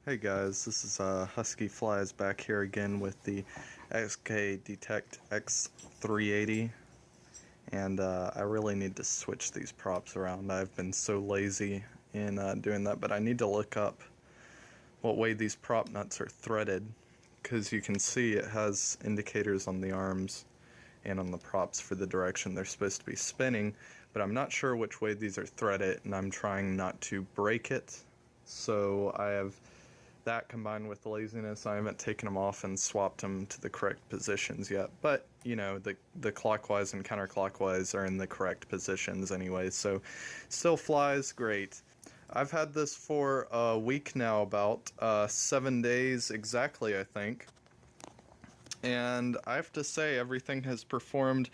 Hey guys, this is Husky-Flies back here again with the Detect X380, and I really need to switch these props around. I've been so lazy in doing that, but I need to look up what way these prop nuts are threaded, because you can see it has indicators on the arms and on the props for the direction they're supposed to be spinning, but I'm not sure which way these are threaded, and I'm trying not to break it. So I have that combined with laziness. I haven't taken them off and swapped them to the correct positions yet, but you know, the clockwise and counterclockwise are in the correct positions anyway, so still flies great. I've had this for a week now, about 7 days exactly, I think, and I have to say everything has performed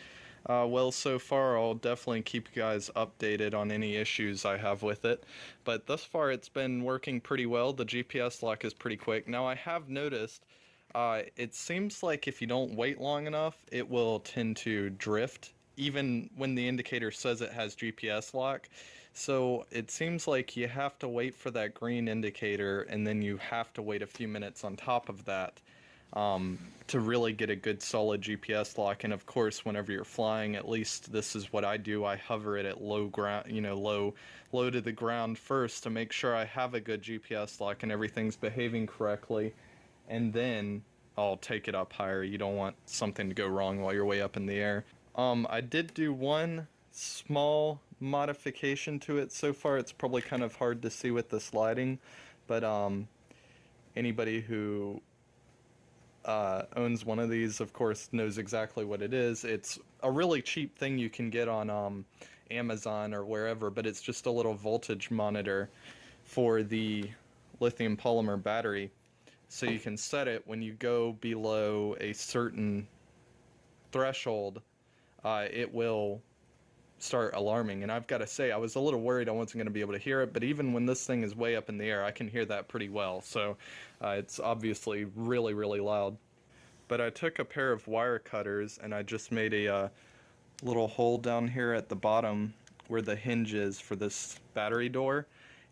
well so far. I'll definitely keep you guys updated on any issues I have with it, but thus far it's been working pretty well. The GPS lock is pretty quick. Now I have noticed it seems like if you don't wait long enough, it will tend to drift even when the indicator says it has GPS lock. So it seems like you have to wait for that green indicator, and then you have to wait a few minutes on top of that to really get a good solid GPS lock. And of course, whenever you're flying, at least this is what I do, I hover it at low ground, you know, low to the ground first to make sure I have a good GPS lock and everything's behaving correctly, and then I'll take it up higher. You don't want something to go wrong while you're way up in the air. I did do one small modification to it. So far it's probably kind of hard to see with the sliding, but anybody who owns one of these, of course, knows exactly what it is. It's a really cheap thing you can get on Amazon or wherever, but it's just a little voltage monitor for the lithium polymer battery. So you can set it when you go below a certain threshold, it will start alarming. And I've got to say, I was a little worried I wasn't going to be able to hear it, but even when this thing is way up in the air, I can hear that pretty well. So it's obviously really, really loud. But I took a pair of wire cutters and I just made a little hole down here at the bottom where the hinge is for this battery door.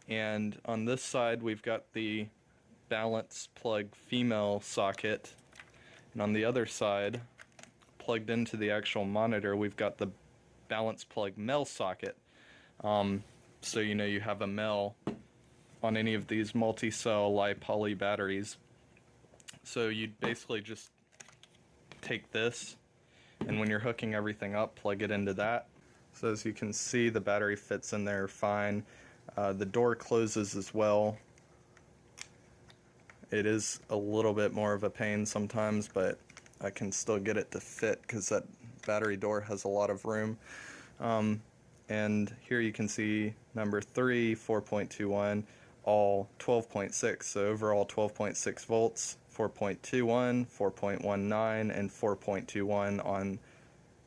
And on this side, we've got the balance plug female socket. And on the other side, plugged into the actual monitor, we've got the balance plug male socket. So you know you have a male on any of these multi-cell li-poly batteries. So you'd basically just take this, and when you're hooking everything up, plug it into that. So as you can see, the battery fits in there fine. The door closes as well. It is a little bit more of a pain sometimes, but I can still get it to fit because that battery door has a lot of room. And here you can see number 3, 4.21, all 12.6, so overall 12.6 volts, 4.21, 4.19, and 4.21 on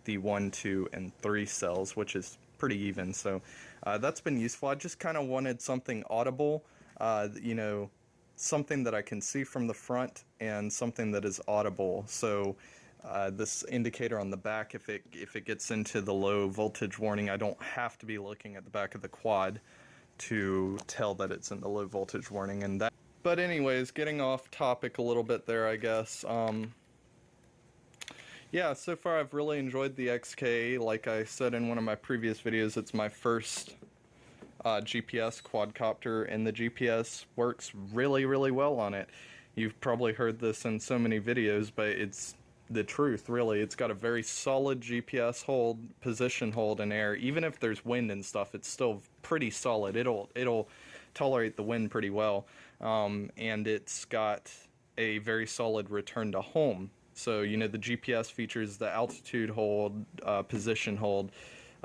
the 1, 2, and 3 cells, which is pretty even. So that's been useful. I just kind of wanted something audible, you know, something that I can see from the front and something that is audible. So this indicator on the back, if it gets into the low voltage warning, I don't have to be looking at the back of the quad to tell that it's in the low voltage warning. And that. But anyways, getting off topic a little bit there, I guess. Yeah, so far I've really enjoyed the XK. Like I said in one of my previous videos, it's my first GPS quadcopter, and the GPS works really, really well on it. You've probably heard this in so many videos, but it's the truth, really. It's got a very solid GPS hold, position hold in air. Even if there's wind and stuff, it's still pretty solid. It'll tolerate the wind pretty well. And it's got a very solid return to home. So, you know, the GPS features the altitude hold, position hold,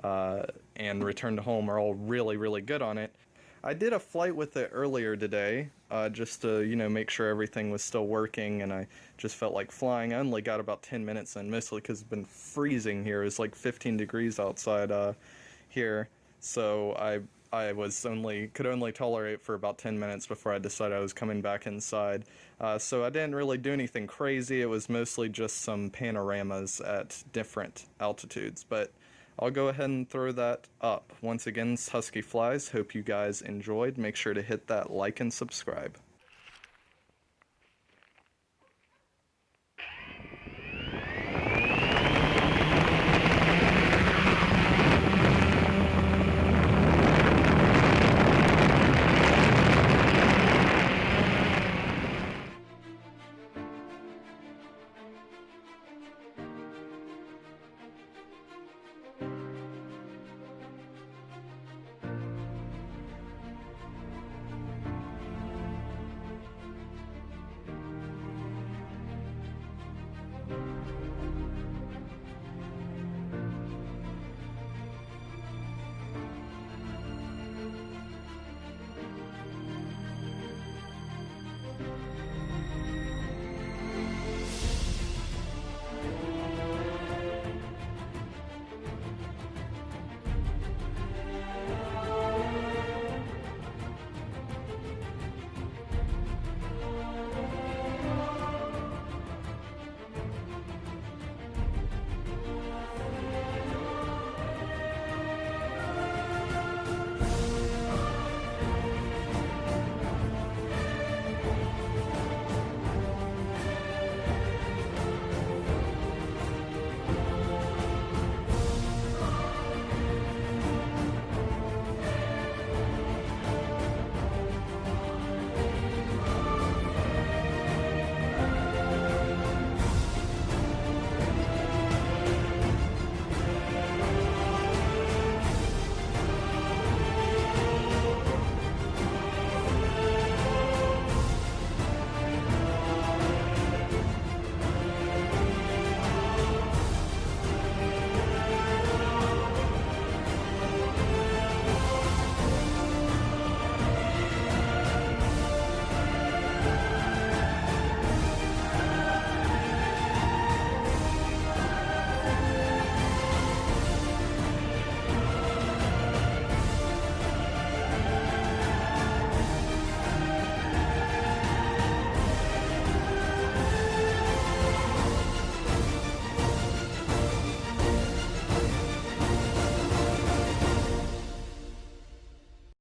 and return to home are all really, really good on it. I did a flight with it earlier today, just to, you know, make sure everything was still working, and I just felt like flying. I only got about 10 minutes in, mostly because it's been freezing here. It's like 15 degrees outside here, so I could only tolerate for about 10 minutes before I decided I was coming back inside. So I didn't really do anything crazy. It was mostly just some panoramas at different altitudes, but I'll go ahead and throw that up. Once again, it's Husky-Flies. Hope you guys enjoyed. Make sure to hit that like and subscribe.